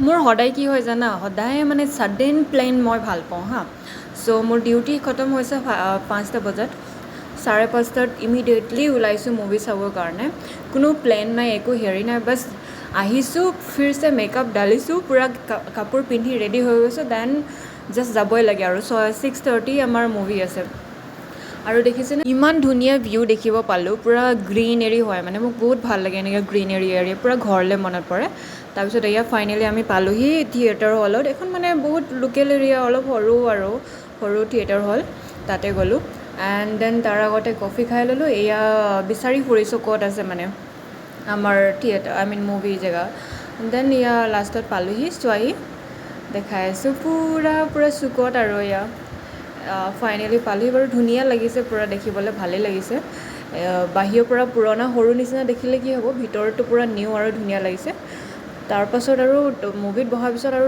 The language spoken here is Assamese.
মোৰ সদায় কি হয় জানা, সদায় মানে ছাডেন প্লেন মই ভাল পাওঁ হা। চ' মোৰ ডিউটি খতম হৈছে 5টা বজাত, 5:30 ইমিডিয়েটলি ওলাইছোঁ মুভি চাবৰ কাৰণে। কোনো প্লেন নাই, একো হেৰি নাই, বাছ আহিছোঁ, ফিৰছে মেকআপ ডালিছোঁ, পূৰা কাপোৰ পিন্ধি ৰেডি হৈ গৈছোঁ, দেন জাষ্ট যাবই লাগে আৰু 6:30 আমাৰ মুভি আছে। আৰু দেখিছেনে ইমান ধুনীয়া ভিউ দেখিব পালোঁ, পূৰা গ্ৰীনেৰী হয়, মানে মোক বহুত ভাল লাগে এনেকৈ গ্ৰীনেৰী এৰিয়া, পূৰা ঘৰলৈ মনত পৰে। তাৰপিছত এয়া ফাইনেলি আমি পালোঁহি থিয়েটাৰ হলত, এখন মানে বহুত লোকেল এৰিয়া, অলপ সৰু থিয়েটাৰ হল, তাতে গ'লোঁ। এণ্ড দেন তাৰ আগতে কফি খাই ল'লোঁ। এয়া বিচাৰি ফুৰিছোঁ ক'ত আছে মানে আমাৰ থিয়েটাৰ মুভি জেগা। দেন এয়া লাষ্টত পালোঁহি, চোৱাহি দেখাই আছোঁ পূৰা চুকত আৰু এয়া ফাইনেলি পালোঁহি। বাৰু ধুনীয়া লাগিছে, পূৰা দেখিবলৈ ভালেই লাগিছে। বাহিৰৰ পৰা পুৰণা সৰু নিচিনা দেখিলে কি হ'ব, ভিতৰতো পূৰা নিউ আৰু ধুনীয়া লাগিছে। তাৰপাছত আৰু মুভিত বহাৰ পিছত আৰু